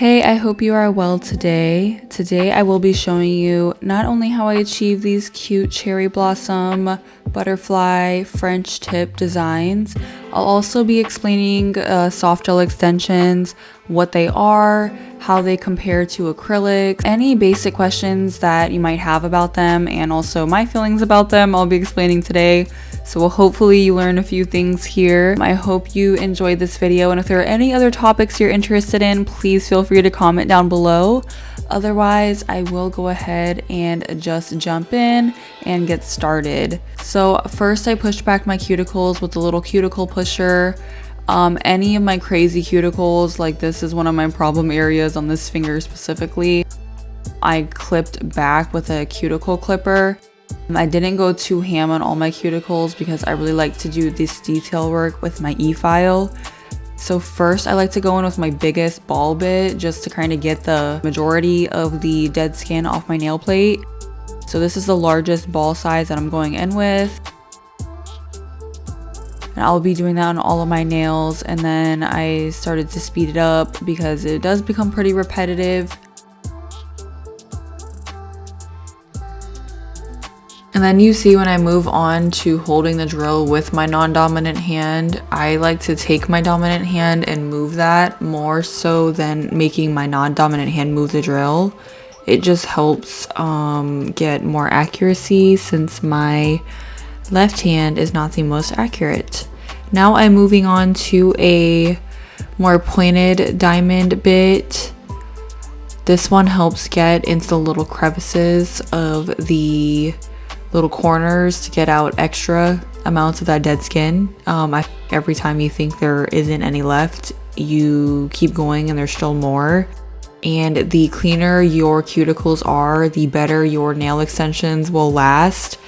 Hey, I hope you are well today. Today I will be showing you not only how I achieve these cute cherry blossom, butterfly, French tip designs, I'll also be explaining soft gel extensions, what they are, how they compare to acrylics, any basic questions that you might have about them, and also my feelings about them I'll be explaining today. So hopefully you learn a few things here. I hope you enjoyed this video, and if there are any other topics you're interested in, please feel free to comment down below. Otherwise, I will go ahead and just jump in and get started. So first I pushed back my cuticles with the little cuticle pusher. Any of my crazy cuticles, like this is one of my problem areas on this finger specifically, I clipped back with a cuticle clipper. I didn't go too ham on all my cuticles because I really like to do this detail work with my e-file. So first I like to go in with my biggest ball bit just to kind of get the majority of the dead skin off my nail plate. So this is the largest ball size that I'm going in with. And I'll be doing that on all of my nails, and then I started to speed it up because it does become pretty repetitive. And then you see when I move on to holding the drill with my non-dominant hand, I like to take my dominant hand and move that more so than making my non-dominant hand move the drill. It just helps get more accuracy since my left hand is not the most accurate. Now I'm moving on to a more pointed diamond bit. This one helps get into the little crevices of the little corners to get out extra amounts of that dead skin. Every time you think there isn't any left, you keep going and there's still more. And the cleaner your cuticles are, the better your nail extensions will last.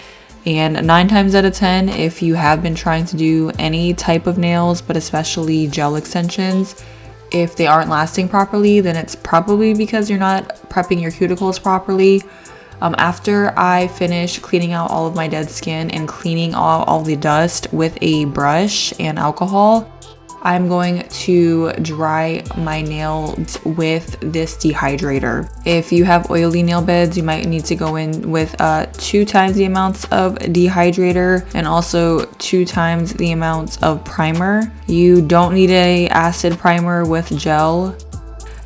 And 9 times out of 10, if you have been trying to do any type of nails, but especially gel extensions, if they aren't lasting properly, then it's probably because you're not prepping your cuticles properly. After I finish cleaning out all of my dead skin and cleaning all the dust with a brush and alcohol, I'm going to dry my nails with this dehydrator. If you have oily nail beds, you might need to go in with 2 times the amounts of dehydrator and also 2 times the amounts of primer. You don't need a acid primer with gel.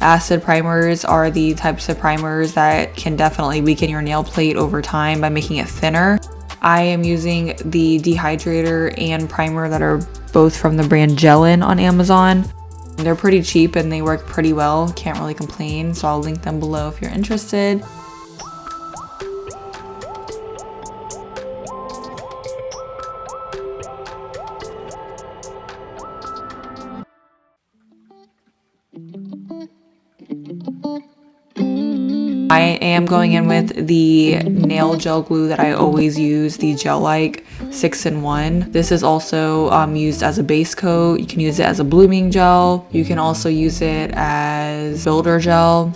Acid primers are the types of primers that can definitely weaken your nail plate over time by making it thinner. I am using the dehydrator and primer that are both from the brand Gelin on Amazon. They're pretty cheap and they work pretty well. Can't really complain, so I'll link them below if you're interested. I am going in with the nail gel glue that I always use, the Gel-Like 6-in-1. This is also used as a base coat. You can use it as a blooming gel. You can also use it as builder gel.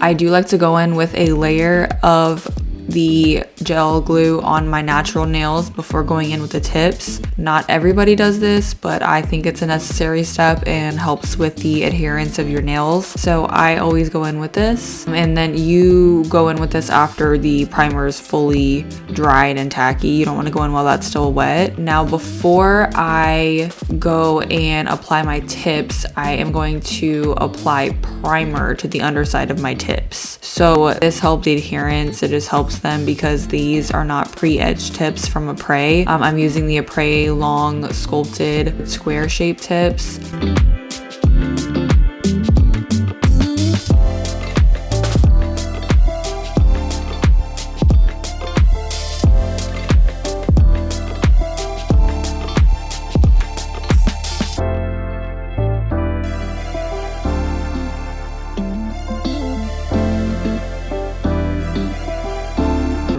I do like to go in with a layer of the gel glue on my natural nails before going in with the tips. Not everybody does this, but I think it's a necessary step and helps with the adherence of your nails. So I always go in with this, and then you go in with this after the primer is fully dried and tacky. You don't want to go in while that's still wet. Now before I go and apply my tips, I am going to apply primer to the underside of my tips. So this helps the adherence. It just helps them because these are not pre-edged tips from Apres. I'm using the Apres long sculpted square shaped tips.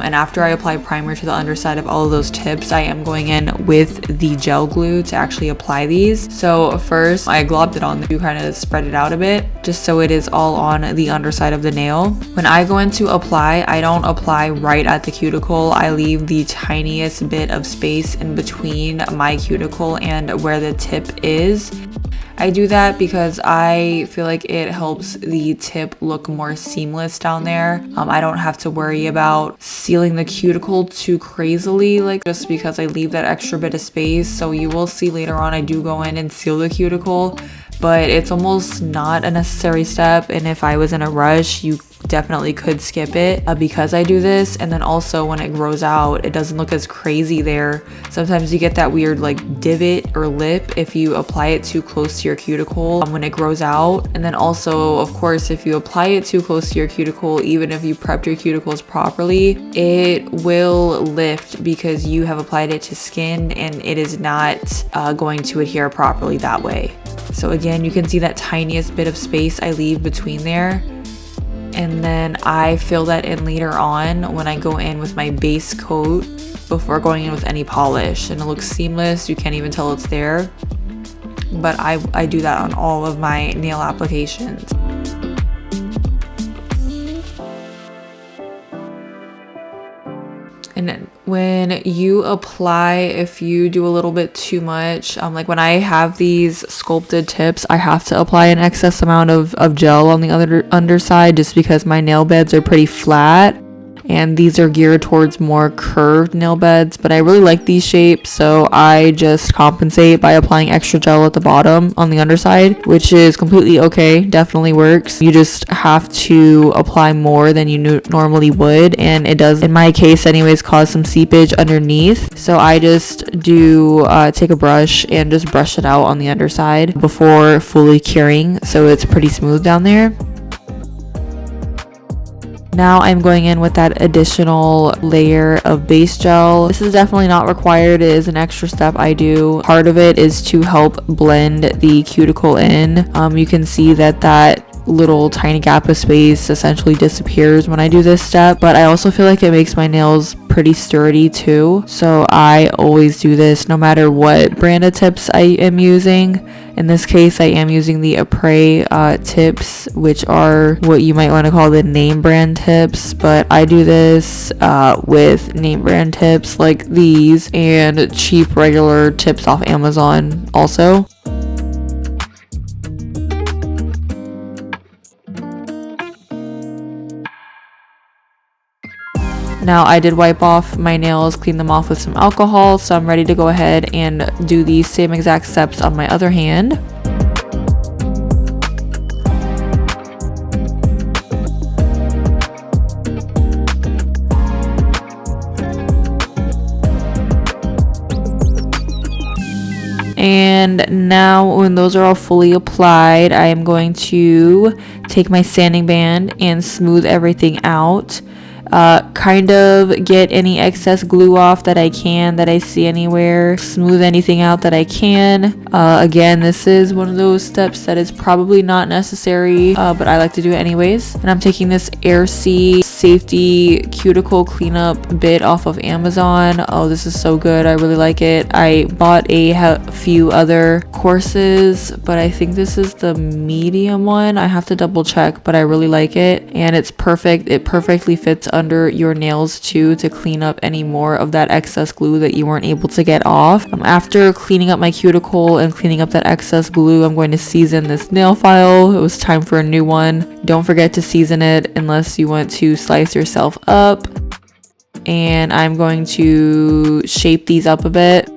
And after I apply primer to the underside of all of those tips, I am going in with the gel glue to actually apply these. So first I globbed it on to kind of spread it out a bit, just so it is all on the underside of the nail. When I go in to apply, I don't apply right at the cuticle. I leave the tiniest bit of space in between my cuticle and where the tip is. I do that because I feel like it helps the tip look more seamless down there. I don't have to worry about sealing the cuticle too crazily, like just because I leave that extra bit of space. So you will see later on I do go in and seal the cuticle, but it's almost not a necessary step. And if I was in a rush, you definitely could skip it because I do this. And then also when it grows out, it doesn't look as crazy there. Sometimes you get that weird like divot or lip if you apply it too close to your cuticle when it grows out. And then also, of course, if you apply it too close to your cuticle, even if you prepped your cuticles properly, it will lift because you have applied it to skin and it is not going to adhere properly that way. So again, you can see that tiniest bit of space I leave between there. And then I fill that in later on when I go in with my base coat before going in with any polish. And it looks seamless, you can't even tell it's there. But I do that on all of my nail applications. And when you apply, if you do a little bit too much, like when I have these sculpted tips, I have to apply an excess amount of gel on the other underside just because my nail beds are pretty flat. And these are geared towards more curved nail beds, but I really like these shapes, so I just compensate by applying extra gel at the bottom on the underside, which is completely okay, definitely works. You just have to apply more than you normally would, and it does, in my case anyways, cause some seepage underneath. So I just do take a brush and just brush it out on the underside before fully curing, so it's pretty smooth down there. Now I'm going in with that additional layer of base gel. This is definitely not required. It is an extra step I do. Part of it is to help blend the cuticle in. You can see that little tiny gap of space essentially disappears when I do this step, but I also feel like it makes my nails pretty sturdy too. So I always do this no matter what brand of tips I am using. In this case, I am using the Apres tips, which are what you might want to call the name brand tips, but I do this with name brand tips like these and cheap regular tips off Amazon also. Now I did wipe off my nails, clean them off with some alcohol, so I'm ready to go ahead and do the same exact steps on my other hand. And now when those are all fully applied, I am going to take my sanding band and smooth everything out. Kind of get any excess glue off that I can, that I see anywhere, smooth anything out that I can. Again, this is one of those steps that is probably not necessary, but I like to do it anyways. And I'm taking this Air C safety cuticle cleanup bit off of Amazon. Oh, this is so good. I really like it. I bought a few other courses, but I think this is the medium one. I have to double check, but I really like it, and it's perfect. It perfectly fits under your nails too, to clean up any more of that excess glue that you weren't able to get off. After cleaning up my cuticle and cleaning up that excess glue, I'm going to season this nail file. It was time for a new one. Don't forget to season it unless you want to slice yourself up. And I'm going to shape these up a bit.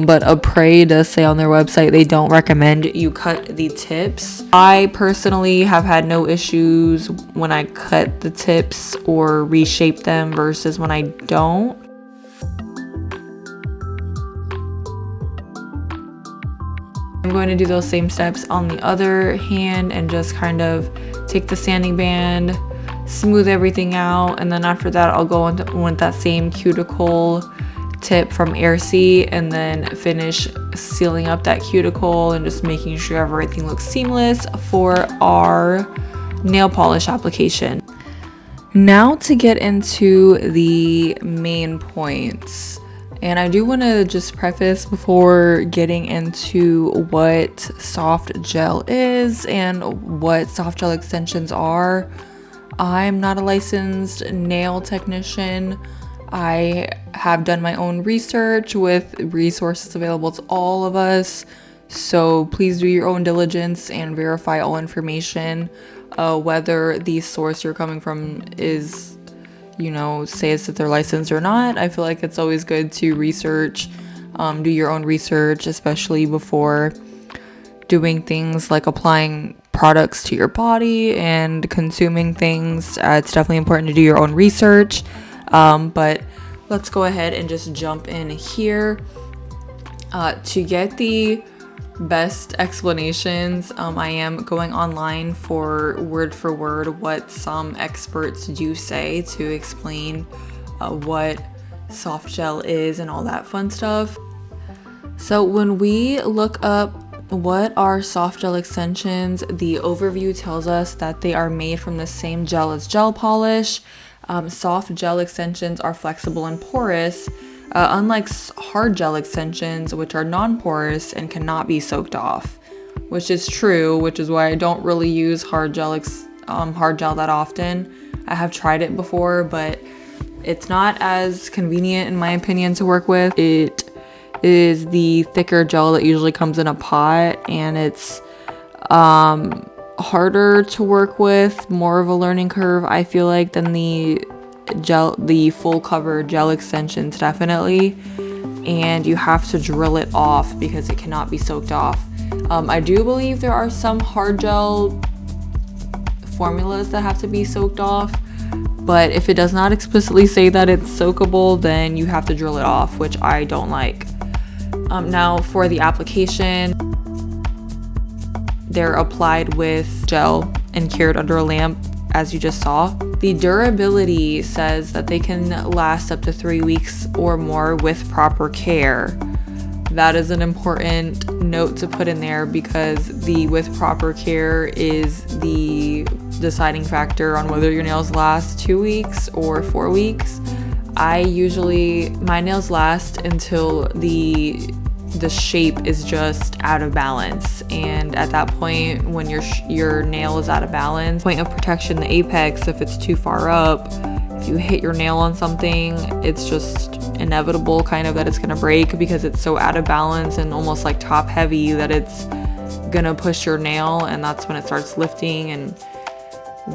But Apres does say on their website they don't recommend you cut the tips. I personally have had no issues when I cut the tips or reshape them versus when I don't. I'm going to do those same steps on the other hand and just kind of take the sanding band, smooth everything out, and then after that I'll go into with that same cuticle tip from Aircy and then finish sealing up that cuticle and just making sure everything looks seamless for our nail polish application. Now to get into the main points. And I do want to just preface before getting into what soft gel is and what soft gel extensions are. I'm not a licensed nail technician. I have done my own research with resources available to all of us. So please do your own diligence and verify all information, whether the source you're coming from is, says that they're licensed or not. I feel like it's always good to research, do your own research, especially before doing things like applying products to your body and consuming things. It's definitely important to do your own research. But let's go ahead and just jump in here. To get the best explanations, I am going online for word what some experts do say to explain what soft gel is and all that fun stuff. So when we look up what are soft gel extensions, the overview tells us that they are made from the same gel as gel polish. Soft gel extensions are flexible and porous, unlike hard gel extensions, which are non-porous and cannot be soaked off, which is true, which is why I don't really use hard gel that often. I have tried it before, but it's not as convenient in my opinion to work with. It is the thicker gel that usually comes in a pot, and it's harder to work with, more of a learning curve I feel like than the full cover gel extensions, definitely. And you have to drill it off because it cannot be soaked off. I do believe there are some hard gel formulas that have to be soaked off, but if it does not explicitly say that it's soakable, then you have to drill it off, which I don't like. Now for the application, they're applied with gel and cured under a lamp, as you just saw. The durability says that they can last up to 3 weeks or more with proper care. That is an important note to put in there, because the with proper care is the deciding factor on whether your nails last 2 weeks or 4 weeks. My nails last until the shape is just out of balance, and at that point, when your nail is out of balance, point of protection, the apex, if it's too far up, if you hit your nail on something, it's just inevitable kind of that it's gonna break, because it's so out of balance and almost like top heavy that it's gonna push your nail, and that's when it starts lifting. And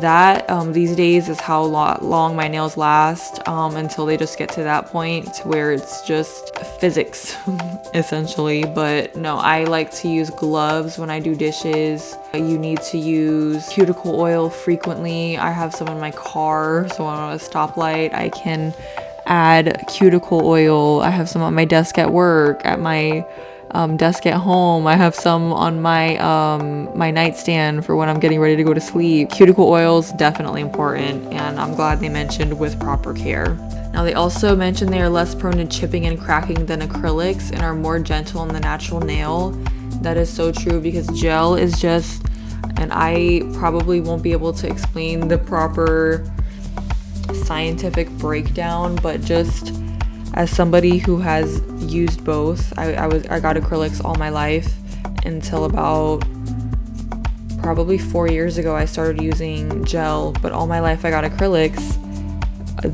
that these days is how long my nails last, until they just get to that point where it's just physics essentially. But no, I like to use gloves when I do dishes. You need to use cuticle oil frequently. I have some in my car, so when I'm at a stoplight I can add cuticle oil. I have some on my desk at work, at my desk at home. I have some on my my nightstand for when I'm getting ready to go to sleep. Cuticle oil is definitely important, and I'm glad they mentioned with proper care. Now they also mentioned they are less prone to chipping and cracking than acrylics and are more gentle on the natural nail. That is so true, because gel is just, and I probably won't be able to explain the proper scientific breakdown, but just as somebody who has used both, I got acrylics all my life until about probably 4 years ago I started using gel, but all my life I got acrylics.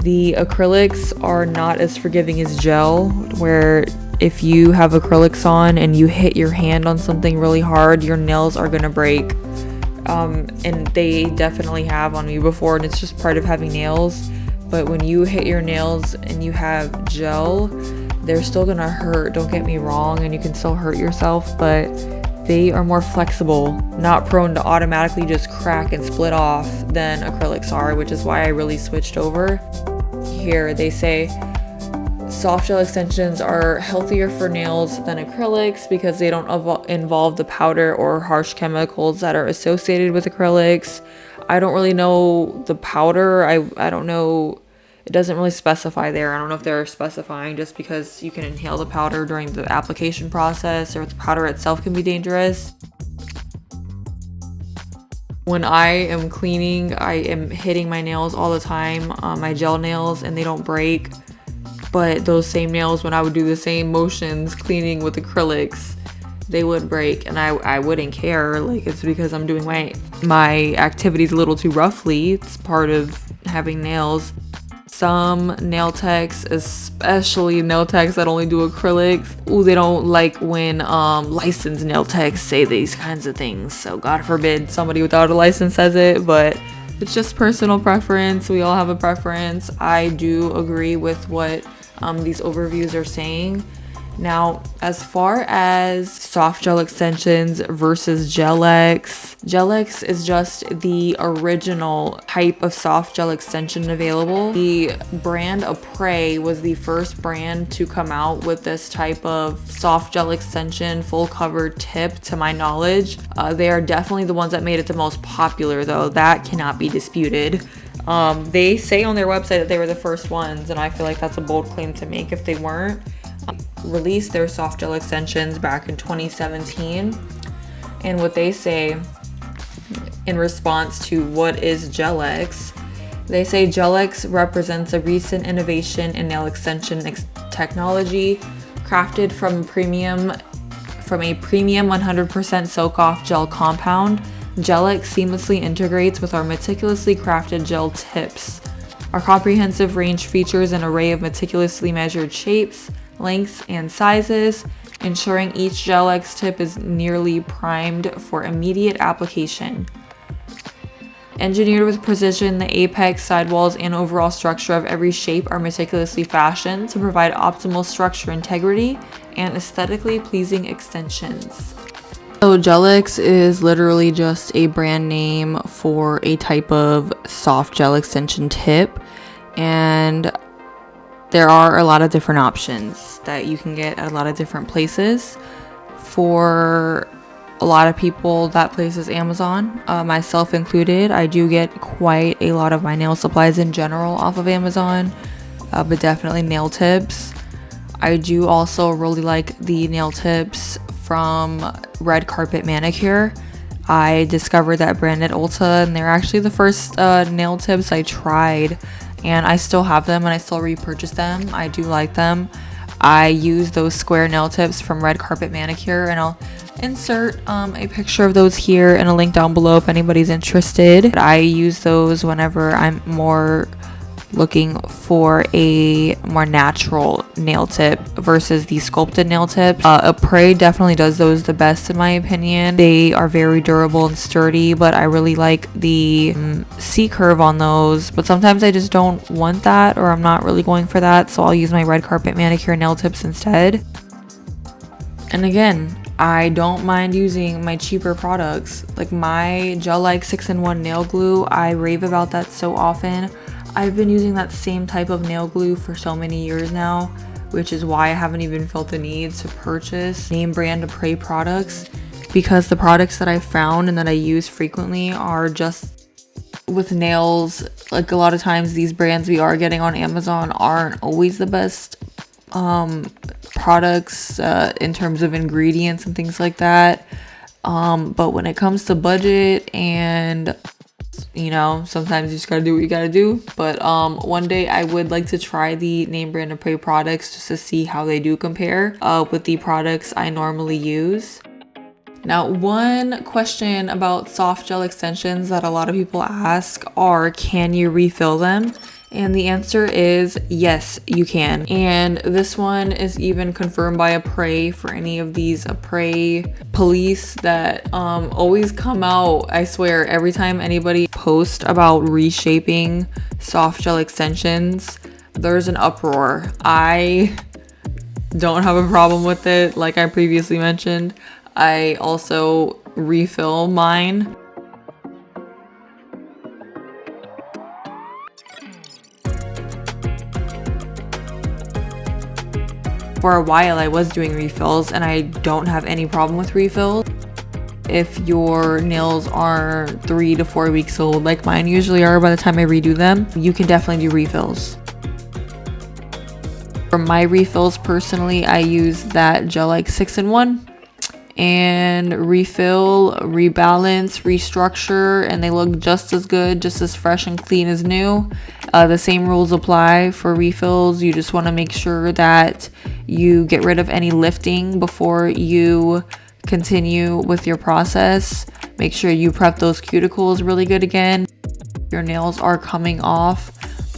The acrylics are not as forgiving as gel, where if you have acrylics on and you hit your hand on something really hard, your nails are gonna break. And they definitely have on me before, and it's just part of having nails. But when you hit your nails and you have gel, they're still gonna hurt, don't get me wrong, and you can still hurt yourself, but they are more flexible, not prone to automatically just crack and split off than acrylics are, which is why I really switched over. Here they say Soft gel extensions are healthier for nails than acrylics because they don't involve the powder or harsh chemicals that are associated with acrylics. I don't really know the powder. I don't know. It doesn't really specify there. I don't know if they're specifying just because you can inhale the powder during the application process, or the powder itself can be dangerous. When I am cleaning, I am hitting my nails all the time, my gel nails, and they don't break. But those same nails, when I would do the same motions cleaning with acrylics, they would break, and I wouldn't care. Like, it's because I'm doing my activities a little too roughly. It's part of having nails. Some nail techs, especially nail techs that only do acrylics, they don't like when licensed nail techs say these kinds of things. So God forbid somebody without a license says it, but it's just personal preference. We all have a preference. I do agree with what these overviews are saying. Now, as far as soft gel extensions versus Gel-X, Gel-X is just the original type of soft gel extension available. The brand Apres was the first brand to come out with this type of soft gel extension full covered tip, to my knowledge. They are definitely the ones that made it the most popular, though. That cannot be disputed. They say on their website that they were the first ones, and I feel like that's a bold claim to make if they weren't. Released their soft gel extensions back in 2017, and what they say in response to what is Gel-X, they say Gel-X represents a recent innovation in nail extension technology, crafted from a premium 100% soak-off gel compound. Gel-X seamlessly integrates with our meticulously crafted gel tips. Our comprehensive range features an array of meticulously measured shapes, lengths, and sizes, ensuring each Gel-X tip is nearly primed for immediate application. Engineered with precision, the apex, sidewalls, and overall structure of every shape are meticulously fashioned to provide optimal structure integrity and aesthetically pleasing extensions. So Gel-X is literally just a brand name for a type of soft gel extension tip, and there are a lot of different options that you can get at a lot of different places. For a lot of people, that place is Amazon, myself included. I do get quite a lot of my nail supplies in general off of Amazon, but definitely nail tips. I do also really like the nail tips from Red Carpet Manicure. I discovered that brand at Ulta, and they're actually the first nail tips I tried, and I still have them and I still repurchase them. I do like them. I use those square nail tips from Red Carpet Manicure, and I'll insert a picture of those here and a link down below if anybody's interested. I use those whenever I'm more looking for a more natural nail tip versus the sculpted nail tips. Apres definitely does those the best in my opinion. They are very durable and sturdy, but I really like the C-curve on those, but sometimes I just don't want that, or I'm not really going for that, so I'll use my Red Carpet Manicure nail tips instead. And again, I don't mind using my cheaper products. Like my Gel-Like 6-in-1 nail glue, I rave about that so often. I've been using that same type of nail glue for so many years now, which is why I haven't even felt the need to purchase name brand Apres products, because the products that I found and that I use frequently are just with nails. Like a lot of times these brands we are getting on Amazon aren't always the best products in terms of ingredients and things like that. But when it comes to budget and sometimes you just gotta do what you gotta do. But one day I would like to try the name brand Apres products just to see how they do compare with the products I normally use. Now, one question about soft gel extensions that a lot of people ask are, can you refill them? And the answer is yes, you can. And this one is even confirmed by Apres for any of these Apres police that always come out. I swear, every time anybody posts about reshaping soft gel extensions, there's an uproar. I don't have a problem with it. Like I previously mentioned, I also refill mine. For a while I was doing refills, and I don't have any problem with refills. If your nails are 3 to 4 weeks old, like mine usually are by the time I redo them, you can definitely do refills. For my refills personally, I use that gel-like 6-in-1 and refill, rebalance, restructure, and they look just as good, just as fresh and clean as new. The same rules apply for refills. You just want to make sure that you get rid of any lifting before you continue with your process. Make sure you prep those cuticles really good again. Your nails are coming off,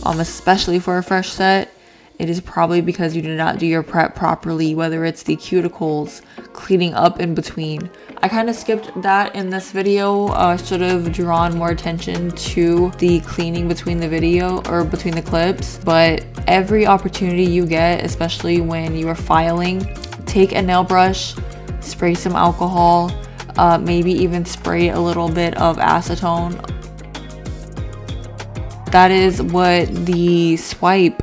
especially for a fresh set. It is probably because you did not do your prep properly, whether it's the cuticles, cleaning up in between. I kind of skipped that in this video. Should have drawn more attention to the cleaning between the video or between the clips, but every opportunity you get, especially when you are filing, take a nail brush, spray some alcohol, maybe even spray a little bit of acetone. That is what the swipe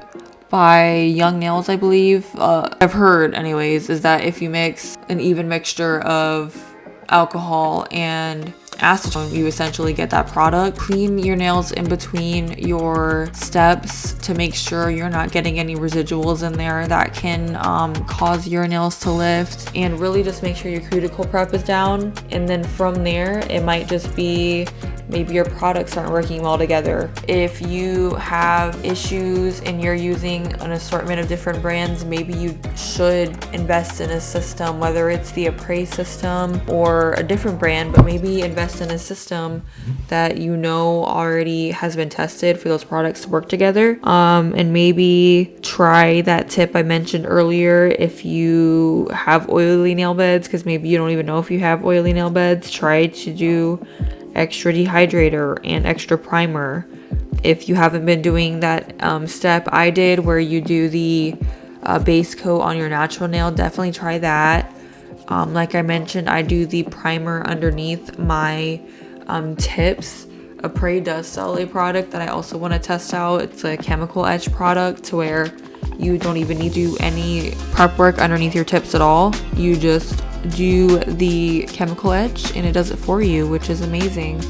by Young Nails, I believe, I've heard anyways, is that if you mix an even mixture of alcohol and acetone, you essentially get that product. Clean your nails in between your steps to make sure you're not getting any residuals in there that can cause your nails to lift, and really just make sure your cuticle prep is down. And then from there, it might just be maybe your products aren't working well together. If you have issues and you're using an assortment of different brands, maybe you should invest in a system, whether it's the Appraise system or a different brand, but maybe invest in a system that you know already has been tested for those products to work together. And maybe try that tip I mentioned earlier if you have oily nail beds, because maybe you don't even know if you have oily nail beds. Try to do extra dehydrator and extra primer. If you haven't been doing that step I did where you do the base coat on your natural nail, definitely try that. Like I mentioned, I do the primer underneath my tips. Appraise does sell a product that I also want to test out. It's a chemical etch product to where you don't even need to do any prep work underneath your tips at all. You just do the chemical etch and it does it for you, which is amazing.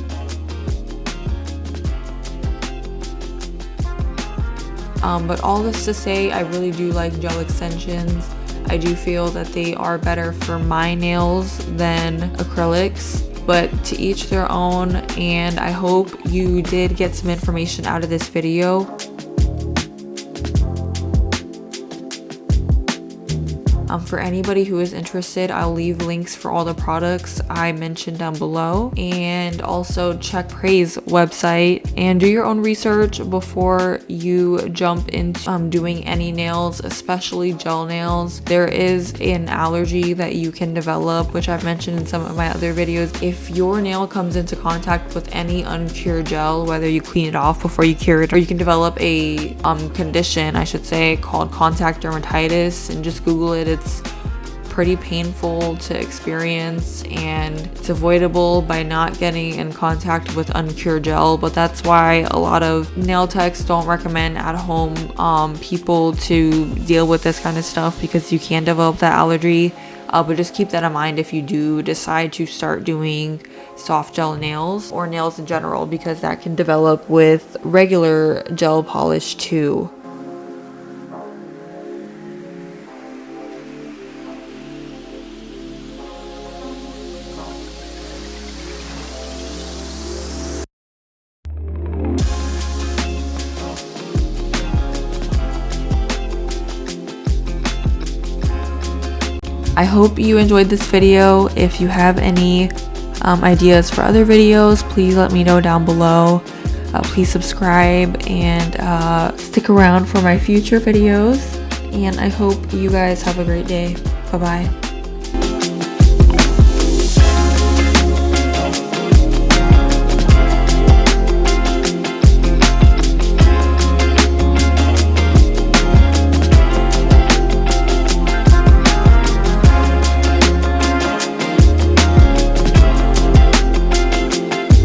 But all this to say, I really do like gel extensions. I do feel that they are better for my nails than acrylics, but to each their own. And I hope you did get some information out of this video. For anybody who is interested, I'll leave links for all the products I mentioned down below, and also check Praise website and do your own research before you jump into doing any nails, especially gel nails. There is an allergy that you can develop, which I've mentioned in some of my other videos. If your nail comes into contact with any uncured gel, whether you clean it off before you cure it, or you can develop a condition, I should say, called contact dermatitis, and just Google it. It's pretty painful to experience and it's avoidable by not getting in contact with uncured gel, but that's why a lot of nail techs don't recommend at home people to deal with this kind of stuff, because you can develop that allergy. But just keep that in mind if you do decide to start doing soft gel nails or nails in general, because that can develop with regular gel polish too. I hope you enjoyed this video. If you have any ideas for other videos, please let me know down below. Please subscribe and stick around for my future videos. And I hope you guys have a great day. Bye bye.